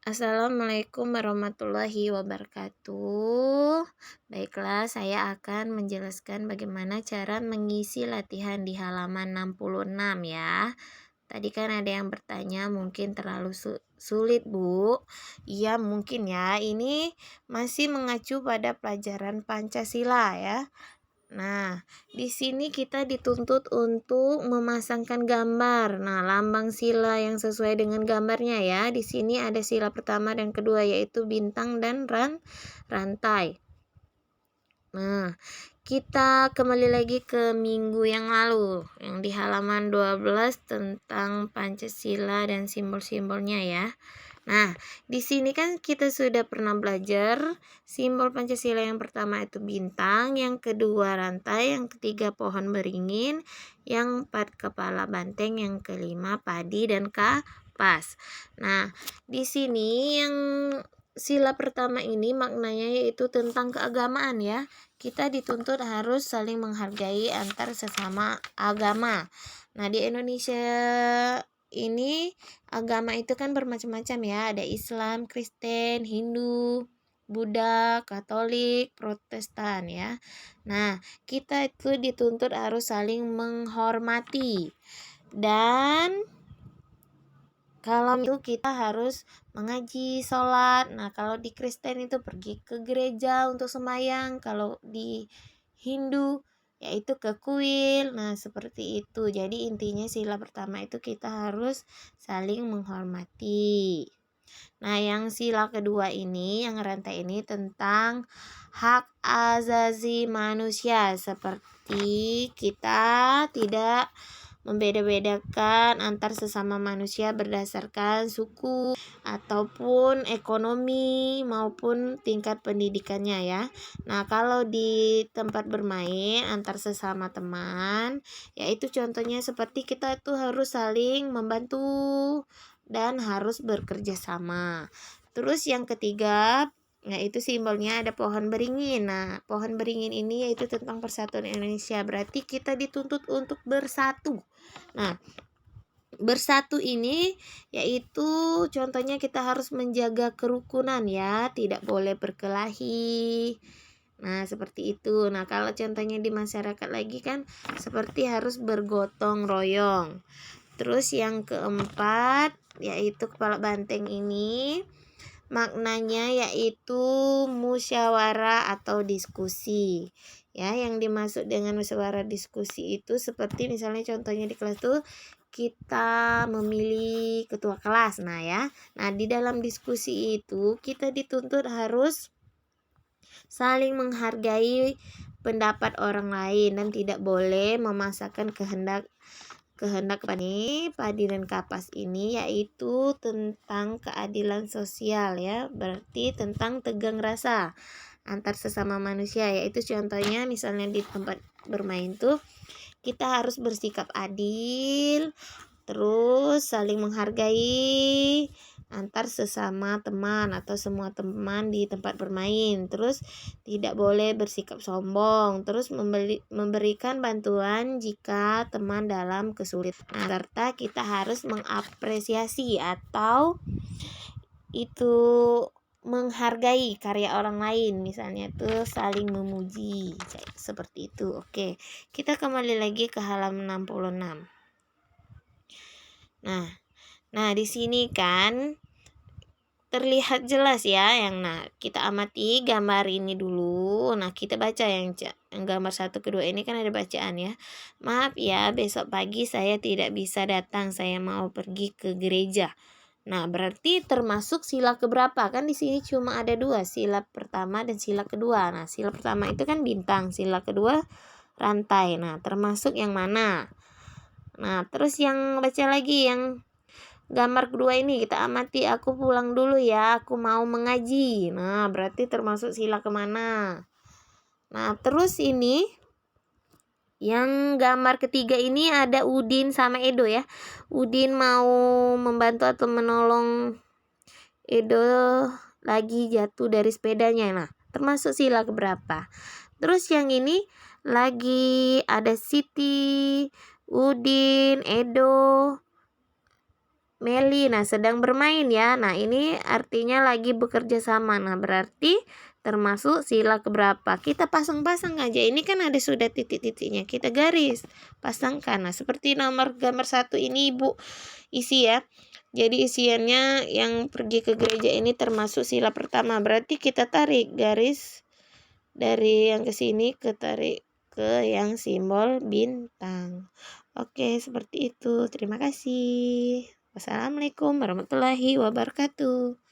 Assalamualaikum warahmatullahi wabarakatuh. Baiklah, saya akan menjelaskan bagaimana cara mengisi latihan di halaman 66 ya. Tadi kan ada yang bertanya mungkin terlalu sulit, Bu. Iya, mungkin ya. Ini masih mengacu pada pelajaran Pancasila ya. Nah, di sini kita dituntut untuk memasangkan gambar. Nah, lambang sila yang sesuai dengan gambarnya ya. Di sini ada sila pertama dan kedua yaitu bintang dan rantai. Nah, kita kembali lagi ke minggu yang lalu yang di halaman 12 tentang Pancasila dan simbol-simbolnya ya. Nah, di sini kan kita sudah pernah belajar simbol Pancasila. Yang pertama itu bintang, yang kedua rantai, yang ketiga pohon beringin, yang keempat kepala banteng, yang kelima padi dan kapas. Nah, di sini yang sila pertama ini maknanya yaitu tentang keagamaan ya. Kita dituntut harus saling menghargai antar sesama agama. Nah, di Indonesia ini agama itu kan bermacam-macam ya, ada Islam, Kristen, Hindu, Buddha, Katolik, Protestan ya. Nah, kita itu dituntut harus saling menghormati. Dan kalau itu kita harus mengaji, sholat. Nah, kalau di Kristen itu pergi ke gereja untuk sembahyang. Kalau di Hindu yaitu ke kuil. Nah, seperti itu. Jadi intinya sila pertama itu kita harus saling menghormati. Nah, yang sila kedua ini, yang rantai ini tentang hak asasi manusia, seperti kita tidak membeda-bedakan antar sesama manusia berdasarkan suku ataupun ekonomi maupun tingkat pendidikannya ya. Nah, kalau di tempat bermain antar sesama teman, yaitu contohnya seperti kita itu harus saling membantu dan harus bekerja sama. Terus yang ketiga, yaitu simbolnya ada pohon beringin. Nah, pohon beringin ini yaitu tentang persatuan Indonesia. Berarti kita dituntut untuk bersatu. Nah, bersatu ini yaitu contohnya kita harus menjaga kerukunan ya, tidak boleh berkelahi. Nah, seperti itu. Nah, kalau contohnya di masyarakat lagi kan seperti harus bergotong royong. Terus yang keempat yaitu kepala banteng ini maknanya yaitu musyawarah atau diskusi. Ya, yang dimaksud dengan musyawarah diskusi itu seperti misalnya contohnya di kelas tuh kita memilih ketua kelas. Nah, ya. Nah, di dalam diskusi itu kita dituntut harus saling menghargai pendapat orang lain dan tidak boleh memaksakan kehendak padi dan kapas ini yaitu tentang keadilan sosial ya, berarti tentang tegang rasa antar sesama manusia, yaitu contohnya misalnya di tempat bermain tuh kita harus bersikap adil, terus saling menghargai antar sesama teman atau semua teman di tempat bermain. Terus tidak boleh bersikap sombong. Terus memberikan bantuan jika teman dalam kesulitan. Nah, serta kita harus mengapresiasi atau itu menghargai karya orang lain, misalnya tuh saling memuji seperti itu. Oke, kita kembali lagi ke halaman 66. Nah, di sini kan terlihat jelas ya kita amati gambar ini dulu. Nah, kita baca yang gambar 1 kedua ini kan ada bacaan ya. Maaf ya, besok pagi saya tidak bisa datang, saya mau pergi ke gereja. Nah, berarti termasuk sila keberapa? Kan di sini cuma ada 2, sila pertama dan sila kedua. Nah, sila pertama itu kan bintang, sila kedua rantai. Nah, termasuk yang mana? Nah, terus yang baca lagi yang gambar kedua ini kita amati, aku pulang dulu ya, aku mau mengaji. Nah, berarti termasuk sila kemana? Nah, terus ini yang gambar ketiga ini ada Udin sama Edo ya. Udin mau membantu atau menolong Edo lagi jatuh dari sepedanya. Nah, termasuk sila keberapa? Terus yang ini lagi ada Siti, Udin, Edo, Meli. Nah, sedang bermain ya. Nah, ini artinya lagi bekerja sama. Nah, berarti termasuk sila keberapa? Kita pasang-pasang aja. Ini kan ada sudah titik-titiknya. Kita garis, pasangkan. Nah, seperti nomor gambar 1 ini Ibu isi ya. Jadi isiannya yang pergi ke gereja ini termasuk sila pertama. Berarti kita tarik garis dari yang ke sini tarik ke yang simbol bintang. Oke, seperti itu. Terima kasih. Wassalamualaikum warahmatullahi wabarakatuh.